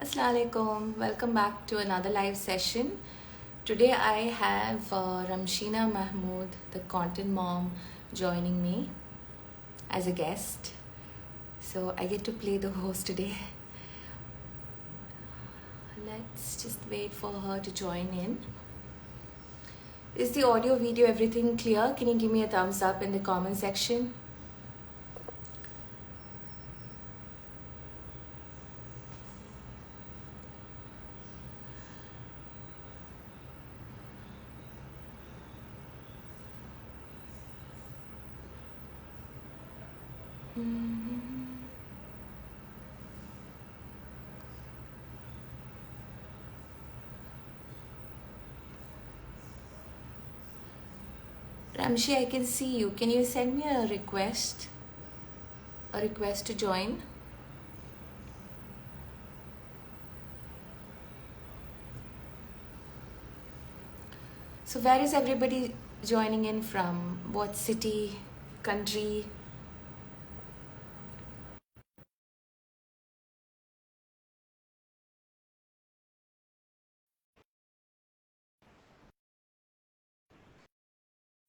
Assalamualaikum. Welcome back to another live session. Today I have Ramshina Mahamood, the content mom, joining me as a guest. So I get to play the host today. Let's just wait for her to join in. Is the audio, video, everything clear? Can you give me a thumbs up in the comment section? Ramshi, I can see you. Can you send me a request? A request to join? So where is everybody joining in from? What city, country?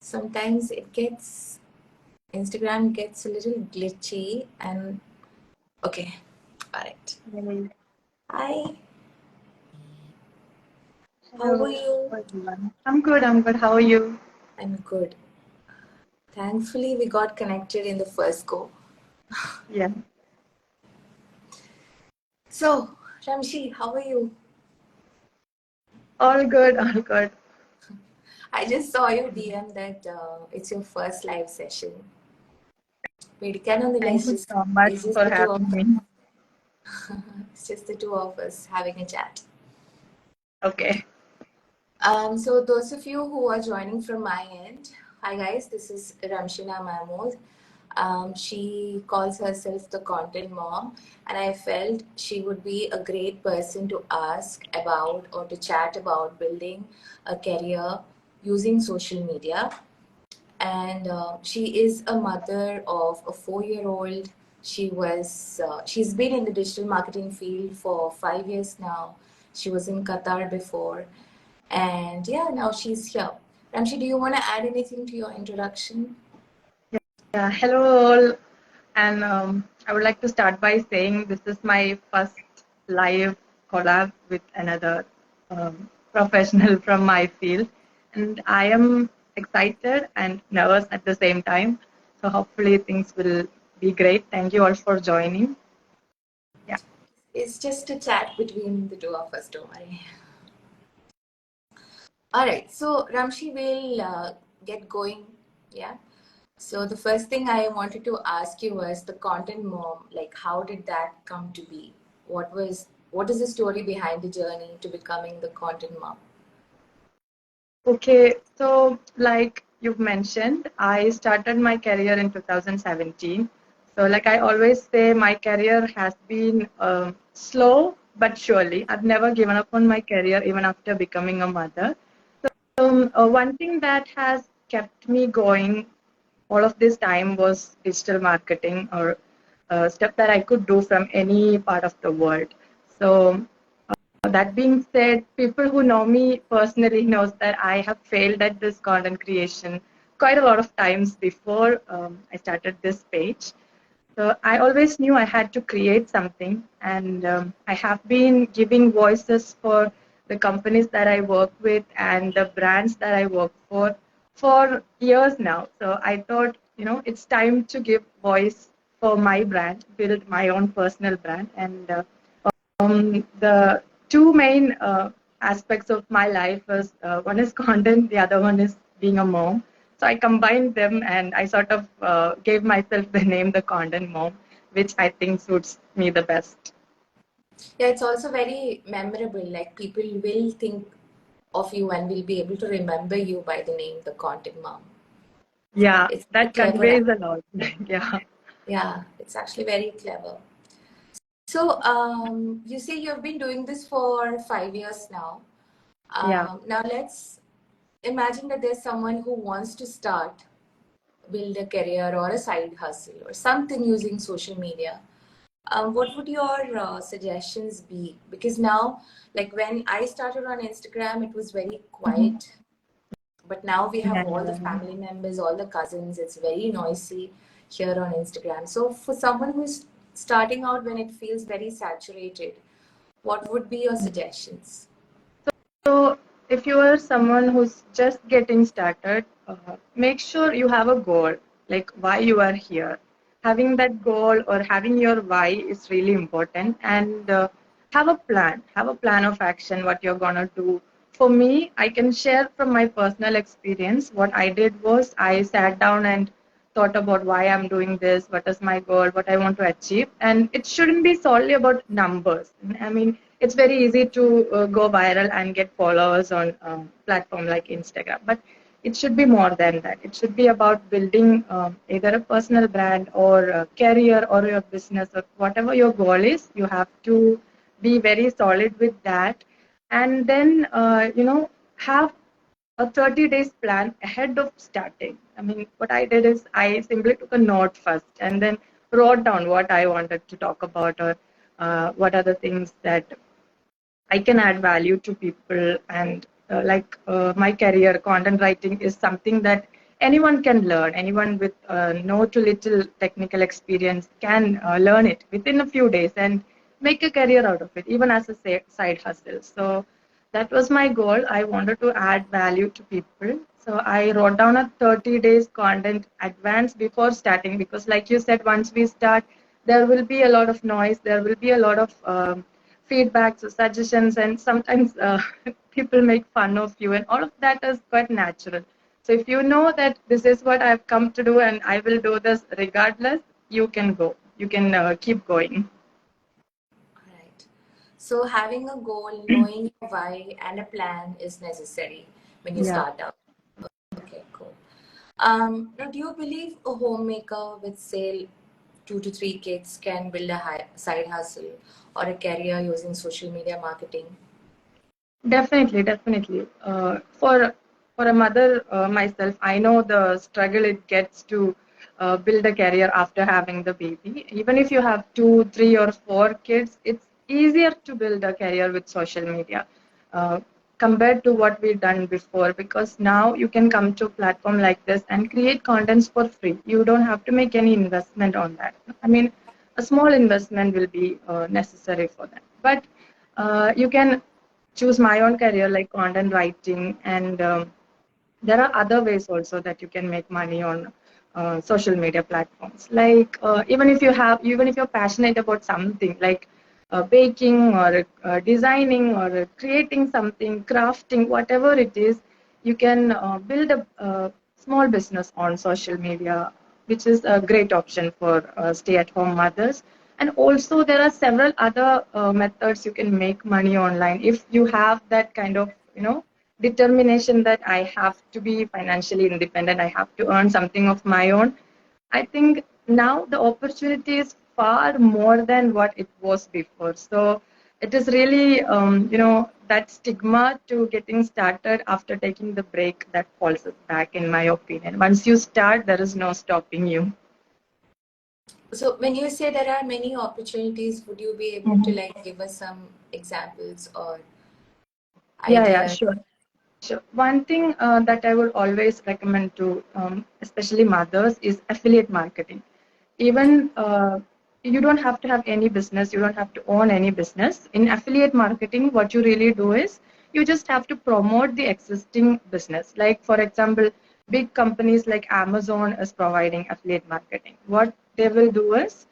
Sometimes Instagram gets a little glitchy and okay, all right. Hey, Hi, how are hello you? everyone. I'm good. How are you? I'm good. Thankfully, we got connected in the first go. Yeah, So, Ramshi, how are you? all good, all good. I just saw your DM that it's your first live session. We can Thank nonetheless you just so much it's just for the two having of me. it's just the two of us having a chat. Okay. So those of you who are joining from my end, hi guys, this is Ramshina Mahamood. She calls herself the content mom, and I felt she would be a great person to ask about or to chat about building a career using social media. And she is a mother of a 4-year-old. She's been in the digital marketing field for 5 years now. She was in Qatar before, and yeah, now she's here. Ramshi, do you want to add anything to your introduction? Yeah, hello all. And I would like to start by saying this is my first live collab with another professional from my field. And I am excited and nervous at the same time. So hopefully things will be great. Thank you all for joining. Yeah. It's just a chat between the two of us, don't worry. All right, so Ramshi will get going. Yeah. So the first thing I wanted to ask you was the content mom. Like, how did that come to be? What is the story behind the journey to becoming the content mom? Okay, so like you've mentioned, I started my career in 2017. So like I always say, my career has been slow but surely. I've never given up on my career even after becoming a mother. One thing that has kept me going all of this time was digital marketing or stuff that I could do from any part of the world. So that being said, people who know me personally knows that I have failed at this content creation quite a lot of times before I started this page. So I always knew I had to create something, and I have been giving voices for the companies that I work with and the brands that I work for years now. So I thought, it's time to give voice for my brand, build my own personal brand, and the two main aspects of my life is one is content, the other one is being a mom. So I combined them and I sort of gave myself the name the content mom, which I think suits me the best. Yeah, it's also very memorable. Like people will think of you and will be able to remember you by the name the content mom. Yeah, It's very that clever. conveys a lot. Yeah. Yeah, it's actually very clever. So, you say you've been doing this for 5 years now. Yeah. Now let's imagine that there's someone who wants to start, build a career or a side hustle or something using social media. What would your suggestions be? Because now, like when I started on Instagram, it was very Mhm. quiet. But now we have Yeah, all the family members, all the cousins. It's very noisy here on Instagram. So for someone who's starting out when it feels very saturated, what would be your suggestions? so, if you are someone who's just getting started, make sure you have a goal, like why you are here. Having that goal or having your why is really important, and have a plan. Have a plan of action, what you're gonna do. For me, I can share from my personal experience. What I did was I sat down and thought about why I'm doing this, what is my goal, what I want to achieve. And it shouldn't be solely about numbers. I mean, it's very easy to go viral and get followers on platform like Instagram, but it should be more than that. It should be about building either a personal brand or a career or your business or whatever your goal is. You have to be very solid with that, and then have a 30 days plan ahead of starting. I mean, what I did is I simply took a note first and then wrote down what I wanted to talk about or what are the things that I can add value to people. And my career, content writing is something that anyone can learn. Anyone with no to little technical experience can learn it within a few days and make a career out of it, even as a side hustle. So that was my goal. I wanted to add value to people. So I wrote down a 30 days content advance before starting because, like you said, once we start, there will be a lot of noise. There will be a lot of feedbacks or suggestions, and sometimes people make fun of you, and all of that is quite natural. So if you know that this is what I've come to do and I will do this regardless, you can go. You can keep going. Right. So having a goal, knowing your why, and a plan is necessary when you Yeah. start out. Okay, cool. Now, do you believe a homemaker with, say, 2 to 3 kids can build a side hustle or a career using social media marketing? Definitely, definitely. For a mother myself, I know the struggle it gets to build a career after having the baby. Even if you have two, three, or four kids, it's easier to build a career with social media uh, compared to what we've done before. Because now you can come to a platform like this and create contents for free. You don't have to make any investment on that. I mean, a small investment will be necessary for that, but you can choose my own career like content writing, and there are other ways also that you can make money on social media platforms, like even if you're passionate about something like baking or designing or creating something, crafting, whatever it is, you can build a small business on social media, which is a great option for stay-at-home mothers. And also, there are several other methods you can make money online if you have that kind of, determination that I have to be financially independent, I have to earn something of my own. I think now the opportunity is far more than what it was before. So it is really, that stigma to getting started after taking the break that falls us back, in my opinion. Once you start, there is no stopping you. So when you say there are many opportunities, would you be able to Mhm. like give us some examples or Yeah, ideas? sure. Sure. One thing that I would always recommend to, especially mothers, is affiliate marketing. Even you don't have to have any business, you don't have to own any business. In affiliate marketing, what you really do is you just have to promote the existing business. Like, for example, big companies like Amazon is providing affiliate marketing. What they will do is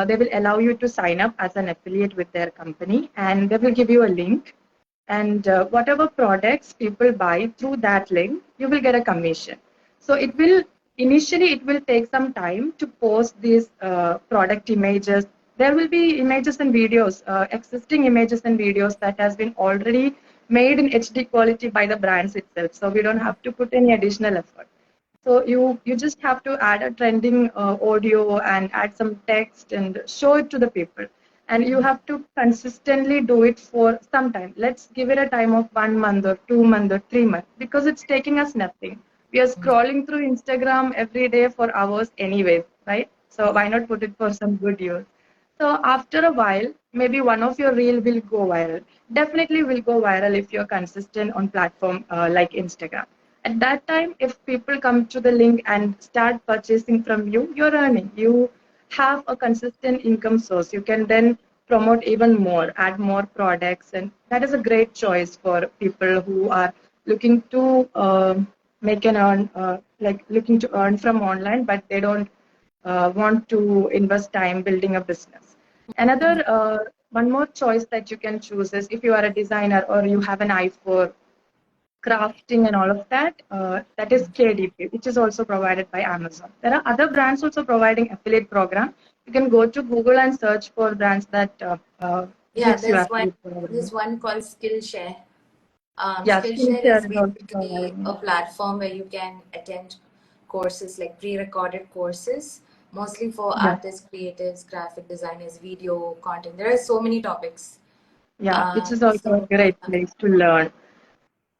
they will allow you to sign up as an affiliate with their company, and they will give you a link, and whatever products people buy through that link, you will get a commission. So it will take some time to post these product images. There will be images and videos, existing images and videos that has been already made in HD quality by the brands itself, so we don't have to put any additional effort. So you just have to add a trending audio and add some text and show it to the people. And you have to consistently do it for some time. Let's give it a time of 1 month or 2 months or 3 months, because it's taking us nothing. We are scrolling through Instagram every day for hours anyways, right? So why not put it for some good use? So after a while, maybe one of your reel will go viral. Definitely will go viral if you're consistent on platform like Instagram. At that time, if people come to the link and start purchasing from you, you're earning. You have a consistent income source. You can then promote even more, add more products, and that is a great choice for people who are looking to make an earn, like looking to earn from online, but they don't want to invest time building a business. Another one more choice that you can choose is if you are a designer or you have an eye for crafting and all of that, that is KDP, which is also provided by Amazon. There are other brands also providing affiliate program. You can go to Google and search for brands that Yeah, gives you affiliate there's program. one called Skillshare. Yeah, Skillshare skincare is is also basically a providing. platform where you can attend courses like pre-recorded courses, mostly for Yeah, artists, creatives, graphic designers, video content. There are so many topics. yeah, which is also a So great place to learn.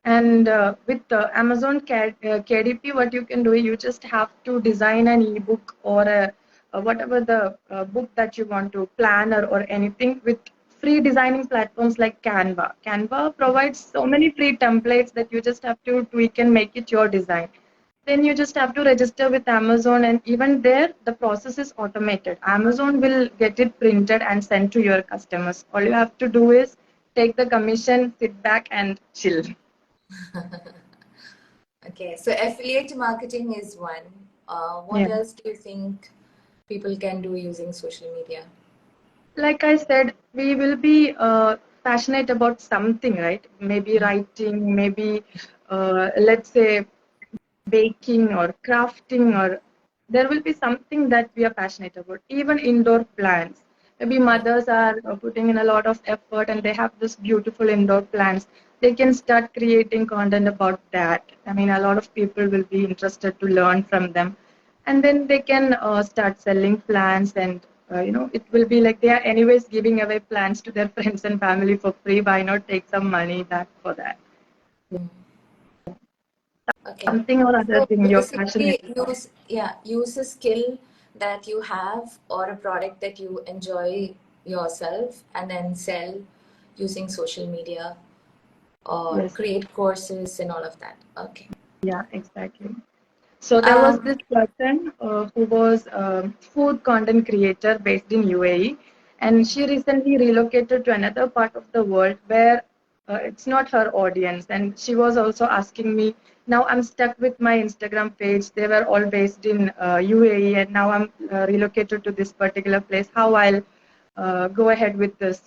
And with Amazon KDP, what you can do, you just have to design an ebook or whatever the book that you want to, planner or anything with free designing platforms like Canva. Canva provides so many free templates that you just have to tweak and make it your design. Then you just have to register with Amazon, and even there, the process is automated. Amazon will get it printed and sent to your customers. All you have to do is take the commission, sit back, and chill. okay, so affiliate marketing is one. What Yeah. else do you think people can do using social media? Like I said, we will be passionate about something, right? Maybe writing, maybe let's say baking or crafting, or there will be something that we are passionate about. Even indoor plants. Maybe Yeah. mothers are putting in a lot of effort and they have this beautiful indoor plants. They can start creating content about that. I mean, a lot of people will be interested to learn from them, and then they can start selling plants, and it will be like they are anyways giving away plants to their friends and family for free. Why not take some money back for that? Mm. Okay. Something or other So thing you're passionate basically, about. use a skill that you have or a product that you enjoy yourself and then sell using social media or Yes. create courses and all of that. Okay. Yeah, exactly. So there was Um, this person who was a food content creator based in UAE, and she recently relocated to another part of the world where it's not her audience. And she was also asking me, now I'm stuck with my Instagram page. They were all based in UAE, and now I'm relocated to this particular place. How I'll go ahead with this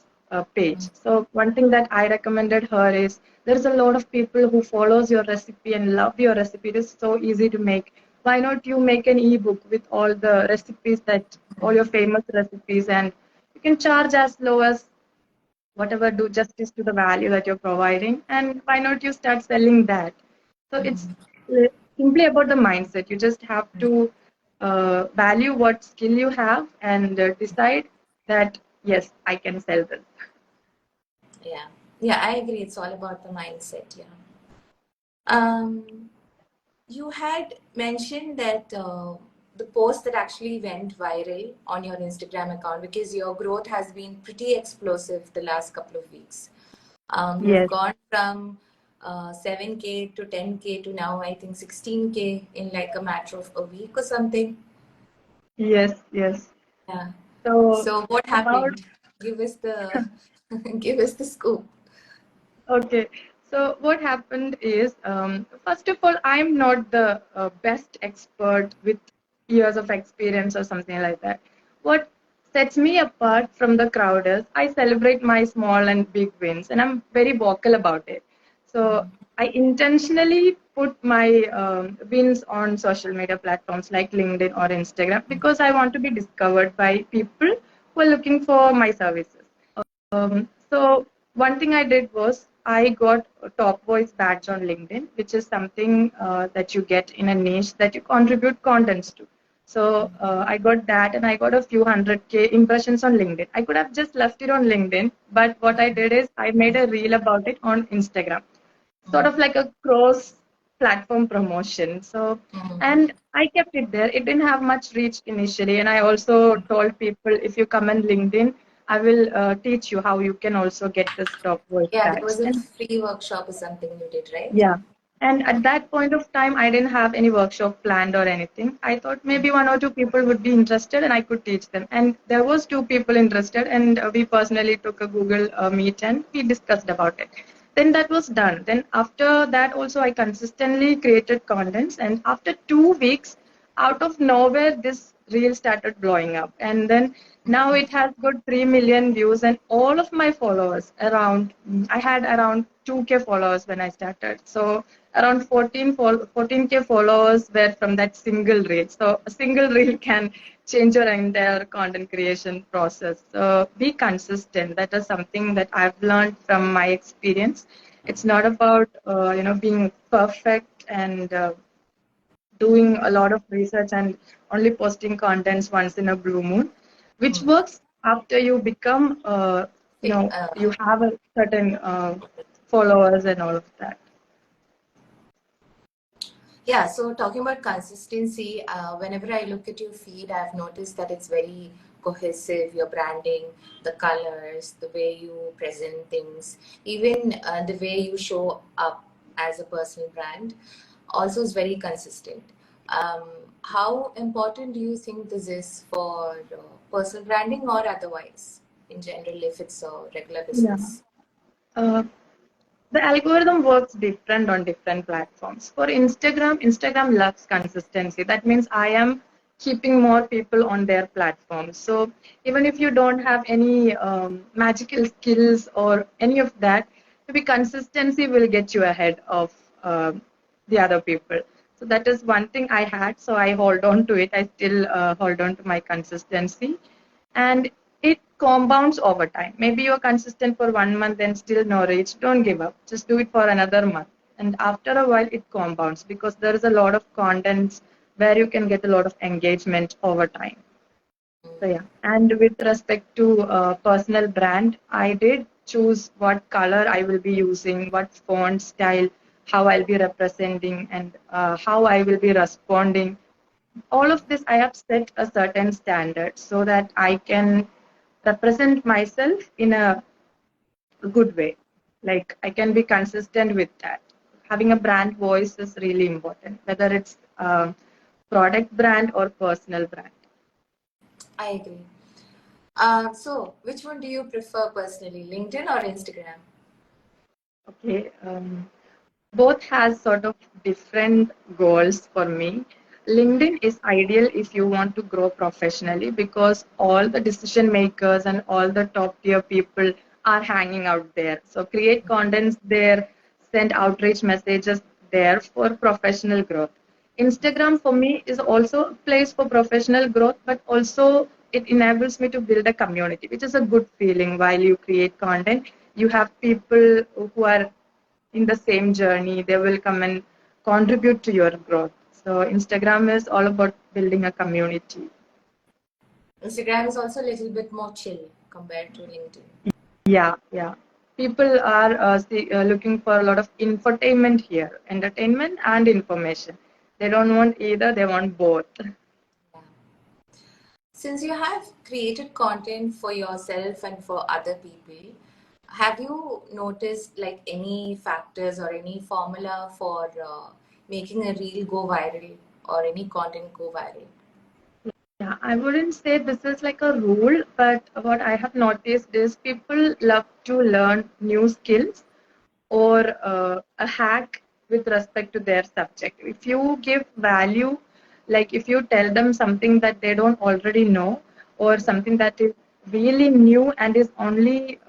page. So one thing that I recommended her is there's a lot of people who follows your recipe and love your recipe. It is so easy to make. Why not you make an ebook with all the recipes, that all your famous recipes, and you can charge as low as whatever, do justice to the value that you're providing, and why not you start selling that? So it's simply about the mindset. You just have to value what skill you have and decide that yes, I can sell this. yeah. Yeah, I agree. It's all about the mindset. Yeah. Um, You had mentioned that the post that actually went viral on your Instagram account, because your growth has been pretty explosive the last couple of weeks. You've Yes, gone from 7K to 10K to now, I think 16K in like a matter of a week or something. yes, yes. Yeah. So So what about happened? Give us the give us the scoop. Okay, so what happened is, first of all, I'm not the best expert with years of experience or something like that. What sets me apart from the crowd is I celebrate my small and big wins, and I'm very vocal about it. So I intentionally put my wins on social media platforms like LinkedIn or Instagram because I want to be discovered by people who are looking for my services. So one thing I did was I got a top voice badge on LinkedIn, which is something that you get in a niche that you contribute contents to. So I got that, and I got a few hundred K impressions on LinkedIn. I could have just left it on LinkedIn, but what I did is I made a reel about it on Instagram, sort of like a cross platform promotion. So, Mm. and I kept it there. It didn't have much reach initially. And I also told people, if you come on LinkedIn, I will teach you how you can also get this top voice Yeah, there badge. was a And free workshop or something you did, right? yeah. And at that point of time, I didn't have any workshop planned or anything. I thought maybe one or two people would be interested and I could teach them. And there was two people interested, and we personally took a Google Meet and we discussed about it. Then that was done. Then after that also I consistently created contents, and after 2 weeks, out of nowhere, this reel started blowing up. And then now it has got 3 million views, and all of my followers around, I had around 2K followers when I started. So around 14K followers were from that single reel. So a single reel can change your entire content creation process. So be consistent. That is something that I've learned from my experience. It's not about being perfect and doing a lot of research and only posting contents once in a blue moon, which Mm. works after you become, you have a certain followers and all of that. Yeah, so talking about consistency, whenever I look at your feed, I've noticed that it's very cohesive, your branding, the colors, the way you present things, even the way you show up as a personal brand also is very consistent. Um, how important do you think this is for personal branding or otherwise in general if it's a regular Yeah. business? Uh, the algorithm works different on different platforms. For Instagram loves consistency. That means I am keeping more people on their platform. So even if you don't have any magical skills or any of that, maybe consistency will get you ahead of the other people. So that is one thing I had. So I hold on to it. I still hold on to my consistency, and it compounds over time. Maybe you're consistent for 1 month and still no reach. Don't give up. Just do it for another month. And after a while, it compounds because there is a lot of contents where you can get a lot of engagement over time. So yeah. And with respect to personal brand, I did choose what color I will be using, what font style, how I'll be representing, and how I will be responding. All of this I have set a certain standard so that I can represent myself in a good way. Like I can be consistent with that. Having a brand voice is really important, whether it's product brand or personal brand. I agree. So, which one do you prefer personally, LinkedIn or Instagram? Okay. Both has sort of different goals for me. LinkedIn is ideal if you want to grow professionally because all the decision makers and all the top tier people are hanging out there. So create contents there, send outreach messages there for professional growth. Instagram for me is also a place for professional growth, but also it enables me to build a community, which is a good feeling while you create content. You have people who are in the same journey, they will come and contribute to your growth. So Instagram is all about building a community. Instagram is also a little bit more chill compared to LinkedIn. Yeah, yeah. People are looking for a lot of infotainment here, entertainment and information. They don't want either, they want both. Yeah. Since you have created content for yourself and for other people, have you noticed like any factors or any formula for making a reel go viral or any content go viral? Yeah, I wouldn't say this is like a rule, but what I have noticed is people love to learn new skills or a hack with respect to their subject. If you give value, like if you tell them something that they don't already know, or something that is really new and is only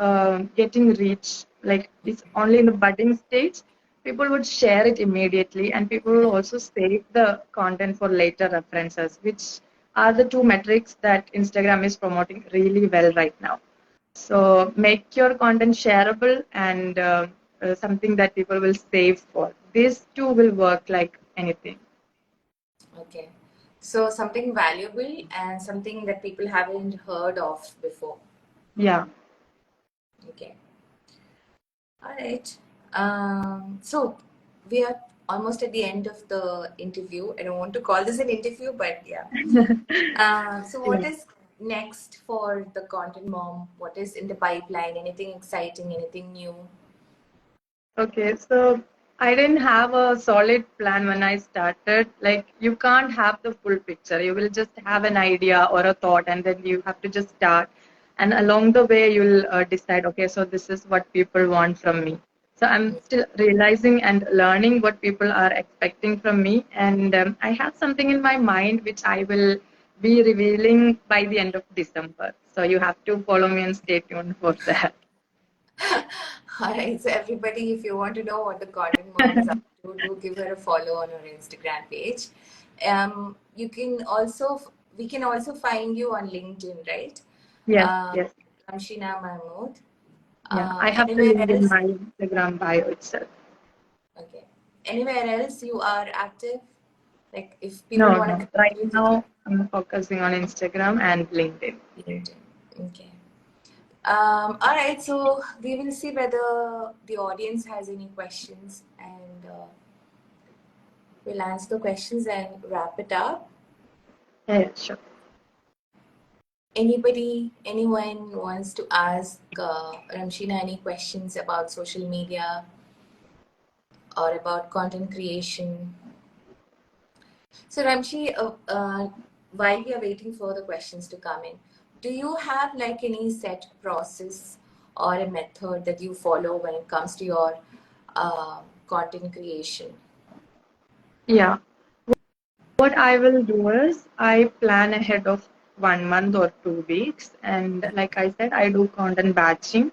getting reach, like it's only in the budding stage, people would share it immediately, and people will also save the content for later references, which are the two metrics that Instagram is promoting really well right now. So make your content shareable and something that people will save for. These two will work like anything. Okay. So something valuable and something that people haven't heard of before. Yeah. Okay. All right. So we are almost at the end of the interview. I don't want to call this an interview, but yeah. So what Yeah. is next for the Content Mom? What is in the pipeline? Anything exciting? Anything new? Okay, so I didn't have a solid plan when I started. Like, you can't have the full picture. You will just have an idea or a thought, and then you have to just start. And along the way, you'll decide, okay, so this is what people want from me. So I'm still realizing and learning what people are expecting from me. And I have something in my mind which I will be revealing by the end of December. So you have to follow me and stay tuned for that. All right, so everybody, if you want to know what the Content Mom is up to, do give her a follow on her Instagram page. You can also, we can also find you on LinkedIn, right? Yes, Um, yes. Ramshina Mahmood. Yeah, I have the Anywhere link in else? my Instagram bio itself. Okay. Anywhere else you are active? Like if people No, want to no. Right connect with you, now, I'm focusing on Instagram and LinkedIn. LinkedIn. Okay. All right, so we will see whether the audience has any questions and we'll answer the questions and wrap it up. Yeah, yeah, sure. Anyone wants to ask Ramshina any questions about social media or about content creation? So Ramshi, while we are waiting for the questions to come in, do you have like any set process or a method that you follow when it comes to your content creation? Yeah. What I will do is I plan ahead of 1 month or 2 weeks. And like I said, I do content batching,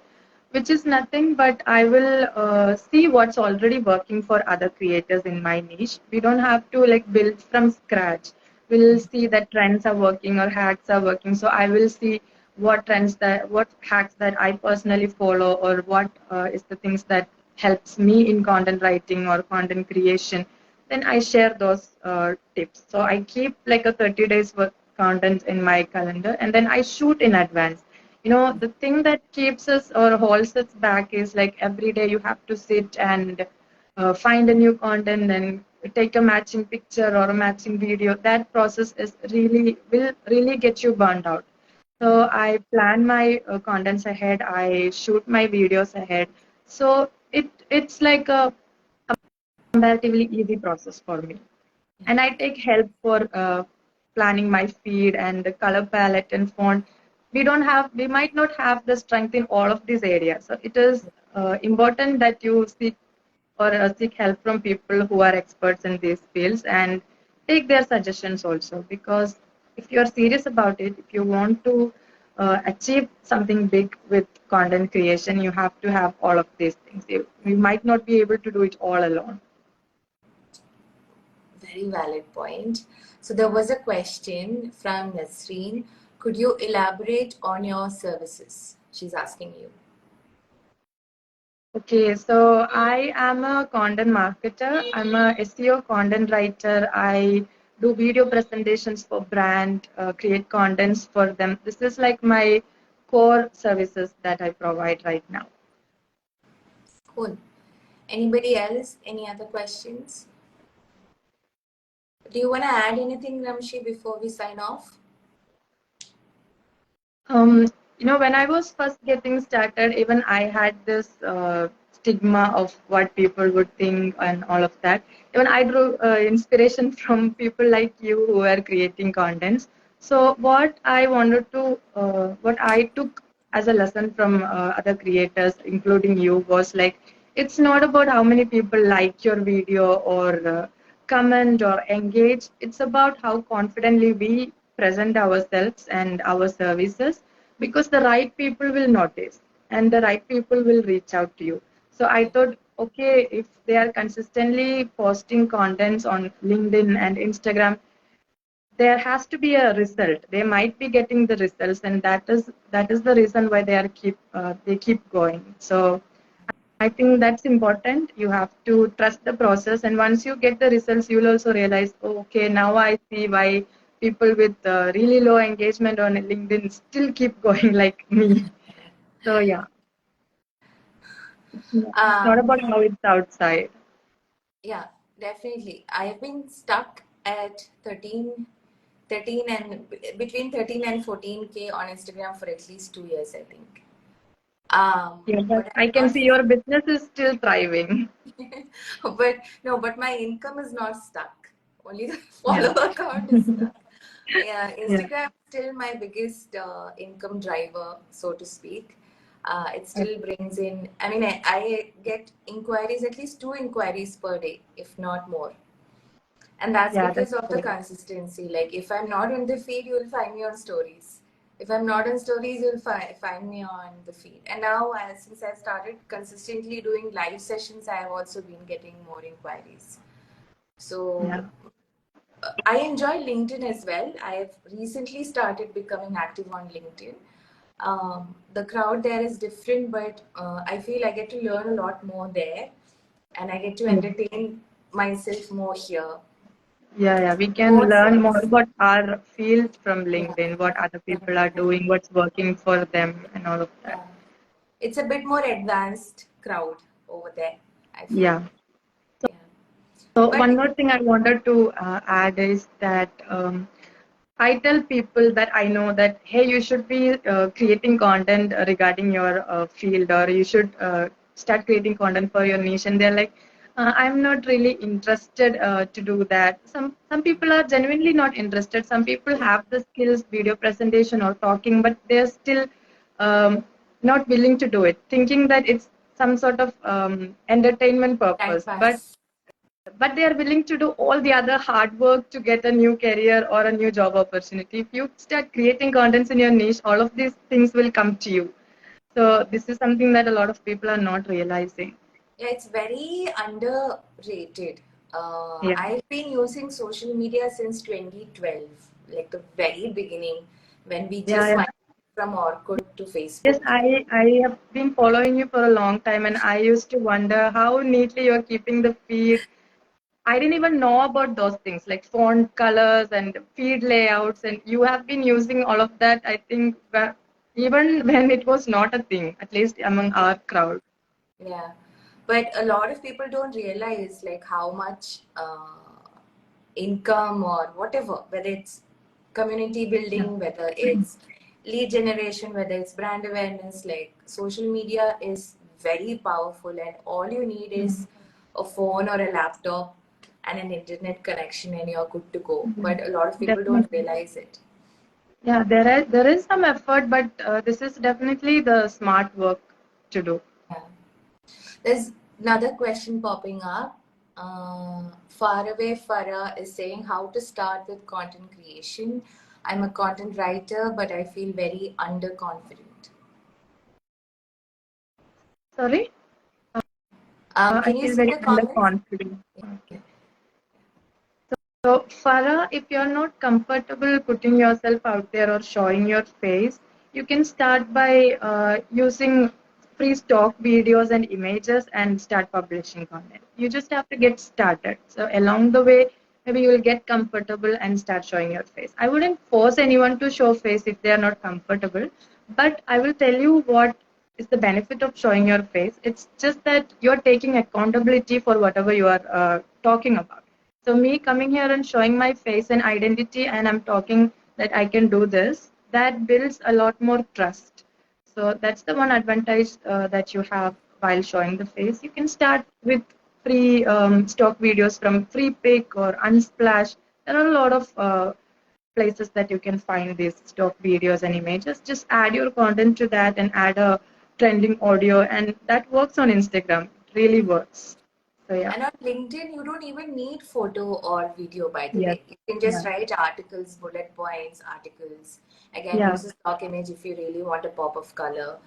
which is nothing but I will see what's already working for other creators in my niche. We don't have to like build from scratch. We'll see that trends are working or hacks are working. So I will see what hacks that I personally follow, or what is the things that helps me in content writing or content creation. Then I share those tips. So I keep like a 30 days worth content in my calendar, and then I shoot in advance. The thing that keeps us or holds us back is like every day you have to sit and find a new content and take a matching picture or a matching video. That process is will really get you burned out. So I plan my contents ahead. I shoot my videos ahead. So it's like a comparatively easy process for me. And I take help for planning my feed and the color palette and font. We might not have the strength in all of these areas. So it is important that you seek help from people who are experts in these fields and take their suggestions also. Because if you are serious about it, if you want to achieve something big with content creation, you have to have all of these things. You might not be able to do it all alone. Very valid point. So there was a question from Nasreen. Could you elaborate on your services? She's asking you. Okay, so I am a content marketer. I'm a SEO content writer. I do video presentations for brand, create contents for them. This is like my core services that I provide right now. Cool. Anybody else? Any other questions? Do you want to add anything, Ramshi, before we sign off? Um, when I was first getting started, even I had this stigma of what people would think and all of that. Even I drew inspiration from people like you who are creating contents. So what I took as a lesson from other creators, including you, was like, it's not about how many people like your video or comment or engage. It's about how confidently we present ourselves and our services, because the right people will notice and the right people will reach out to you. So I thought, okay, if they are consistently posting contents on LinkedIn and Instagram, there has to be a result. They might be getting the results, and that is the reason why they keep going. So I think that's important. You have to trust the process, and once you get the results, you'll also realize, oh, okay, now I see why people with really low engagement on LinkedIn still keep going like me. So yeah, it's not Um, about how it's outside. yeah, Definitely. I've been stuck at 13 and between 13 and 14K on Instagram for at least 2 years, I think. Yeah, but But I I'm can not, see your business is still thriving. but no, but my income is not stuck. Only the Yeah. follower count is stuck. Yeah, Yeah. Instagram is still my biggest income driver, so to speak. It Okay. still brings in, I mean, I get inquiries, at least 2 inquiries per day, if not more. And that's Yeah, that's because of the great. consistency. Like, if I'm not on the feed, you'll find me on stories. If I'm not on stories, you'll find me on the feed. And now, since I've started consistently doing live sessions, I have also been getting more inquiries. Yeah. So I enjoy LinkedIn as well. I have recently started becoming active on LinkedIn. The crowd there is different, but I feel I get to learn a lot more there, and I get to Yeah. entertain myself more here. Yeah, yeah. We can Both learn more sides. about our field from Yeah. LinkedIn, what other Yeah. people are doing, what's working for them, and all of that. Yeah. It's a bit more advanced crowd over there, I feel. Yeah. Yeah. So But one more thing I wanted to add is that I tell people that I know that, hey, you should be creating content regarding your field, or you should start creating content for your niche, and they're like, I'm not really interested to do that. Some people are genuinely not interested. Some people have the skills, video presentation or talking, but they're still not willing to do it, thinking that it's some sort of entertainment time purpose. pass. But they are willing to do all the other hard work to get a new career or a new job opportunity. If you start creating contents in your niche, all of these things will come to you. So this is something that a lot of people are not realizing. Yeah, it's very underrated. Yeah. I've been using social media since 2012, like the very beginning when we Yeah, just yeah. went from Orkut to Yes, Facebook. I have been following you for a long time, and I used to wonder how neatly you're keeping the feed. I didn't even know about those things like font colors and feed layouts, and you have been using all of that, I think, even when it was not a thing, at least among our crowd. Yeah, but a lot of people don't realize like how much income or whatever, whether it's community Yeah. building, whether it's lead generation, whether it's brand awareness, like social media is very powerful, and all you need is a phone or a laptop and an internet connection, and you're good to go. Yeah, But a lot of people don't definitely. realize it. Yeah, there is some effort, but this is definitely the smart work to do. Yeah. There's another question popping up. Faraway Farah is saying how to start with content creation. I'm a content writer, but I feel very underconfident. Sorry, I Can you feel see very the comments? underconfident. Okay. So, Farah, if you're not comfortable putting yourself out there or showing your face, you can start by using free stock videos and images and start publishing content. You just have to get started. So, along the way, maybe you will get comfortable and start showing your face. I wouldn't force anyone to show face if they are not comfortable, but I will tell you what is the benefit of showing your face. It's just that you're taking accountability for whatever you are talking about. So me coming here and showing my face and identity, and I'm talking that I can do this, that builds a lot more trust. So that's the one advantage that you have while showing the face. You can start with free stock videos from Free Pick or Unsplash. There are a lot of places that you can find these stock videos and images. Just add your content to that and add a trending audio, and that works on Instagram. It really works. So yeah. And on LinkedIn, you don't even need photo or video, by the Yes. way. You can just Yeah. write articles, bullet points, articles. Again, Yeah. use a stock image if you really want a pop of color.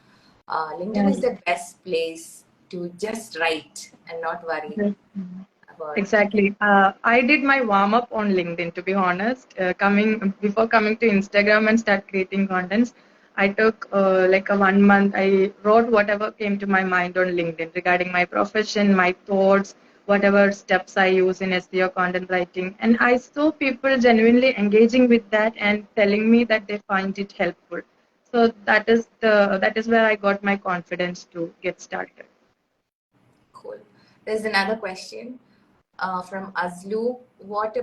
LinkedIn Yeah. is the best place to just write and not worry Yes. about. Exactly. I did my warm up on LinkedIn, to be honest. Coming before coming to Instagram and start creating contents, I took like a 1 month. I wrote whatever came to my mind on LinkedIn regarding my profession, my thoughts, whatever steps I use in SEO content writing, and I saw people genuinely engaging with that and telling me that they find it helpful. So that is where I got my confidence to get started. Cool. There's another question. from Azlu. What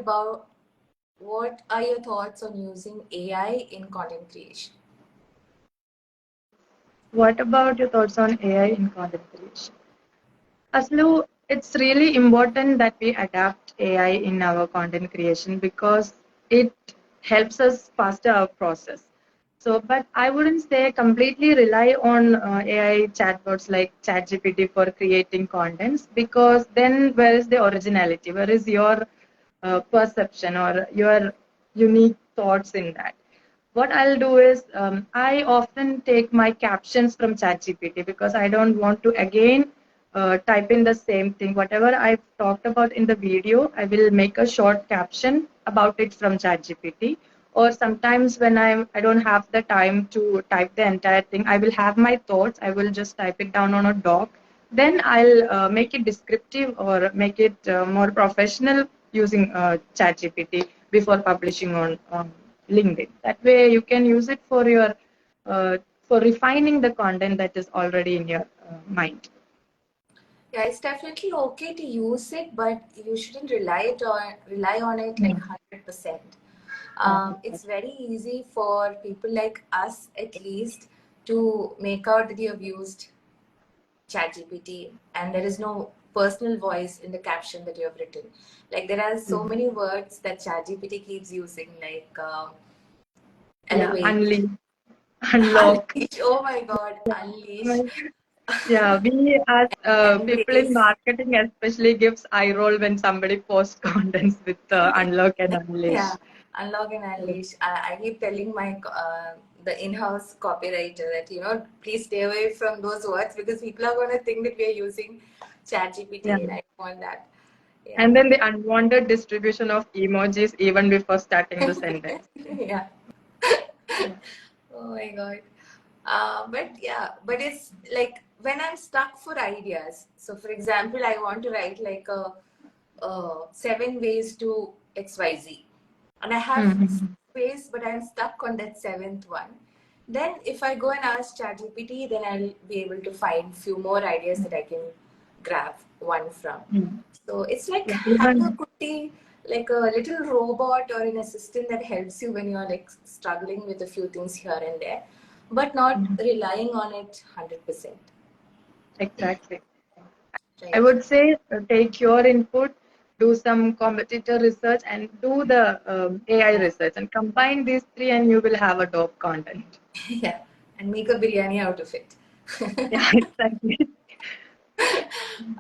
are your thoughts on using AI in content creation? What about your thoughts on AI in content creation? Aslu, it's really important that we adapt AI in our content creation because it helps us faster our process. So, but I wouldn't say completely rely on AI chatbots like ChatGPT for creating contents because then where is the originality? Where is your perception or your unique thoughts in that? What I'll do is I often take my captions from ChatGPT because I don't want to again type in the same thing. Whatever I've talked about in the video, I will make a short caption about it from ChatGPT. Or sometimes when I don't have the time to type the entire thing, I will have my thoughts. I will just type it down on a doc. Then I'll make it descriptive or make it more professional using ChatGPT before publishing on LinkedIn. That way, you can use it for refining the content that is already in your mind. Yeah, it's definitely okay to use it, but you shouldn't rely on it like Mm. 100%. Yeah, It's very easy for people like us, at least, to make out that you have used ChatGPT and there is no personal voice in the caption that you have written. Like there are so mm. many words that ChatGPT keeps using, like Yeah, elevate, unleash, unlock. unleash. Oh my God, unleash, Yeah, we as people in embrace. marketing especially gives eye roll when somebody posts contents with unlock and Yeah, unleash. unlock and unleash. I keep telling my the in-house copywriter that please stay away from those words because people are going to think that we are using Yeah. ChatGPT, and I don't want that. And Yeah, then the unwanted distribution of emojis even before starting the sentence. yeah. Yeah. Oh my God. But yeah, but it's like when I'm stuck for ideas. So, for example, I want to write like seven ways to XYZ, and I have six Mhm. ways, but I'm stuck on that seventh one. Then, if I go and ask ChatGPT, then I'll be able to find few more ideas that I can grab one from. Mm. So it's like Yeah, having a even kutti, like a little robot or an assistant that helps you when you're like struggling with a few things here and there, but not Mhm. relying on it 100%. Exactly. I Right. would say take your input, do some competitor research, and do the AI Yeah. research, and combine these three, and you will have a dope content. Yeah. And make a biryani out of it. Yeah, exactly.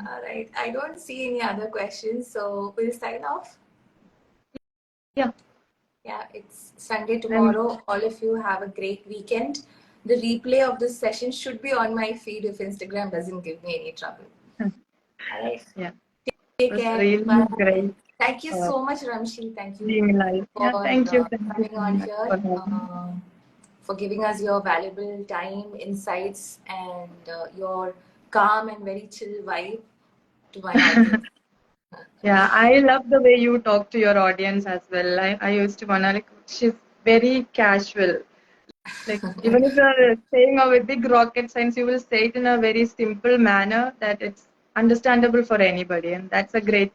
All right. I don't see any other questions, so we'll sign off. Yeah, Yeah, it's Sunday I'm. tomorrow. All of you have a great weekend. The replay of this session should be on my feed if Instagram doesn't give me any trouble. All right. Yeah, it Take was care. really Bye. great Thank you uh, so much, Ramshi. Thank you being live. for Yeah, thank you coming so on much here, for having me. for giving us your valuable time, insights, and your calm and very chill vibe to my audience. Yeah, I love the way you talk to your audience as well. I used to wanna like she's very casual. Like even if you're saying a big rocket science, you will say it in a very simple manner that it's understandable for anybody, and that's a great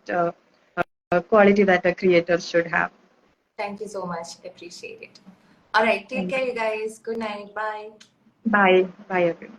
quality that a creator should have. Thank you so much. Appreciate it. All right. Take Thank care, you. you guys. Good night. Bye. Bye, bye everyone.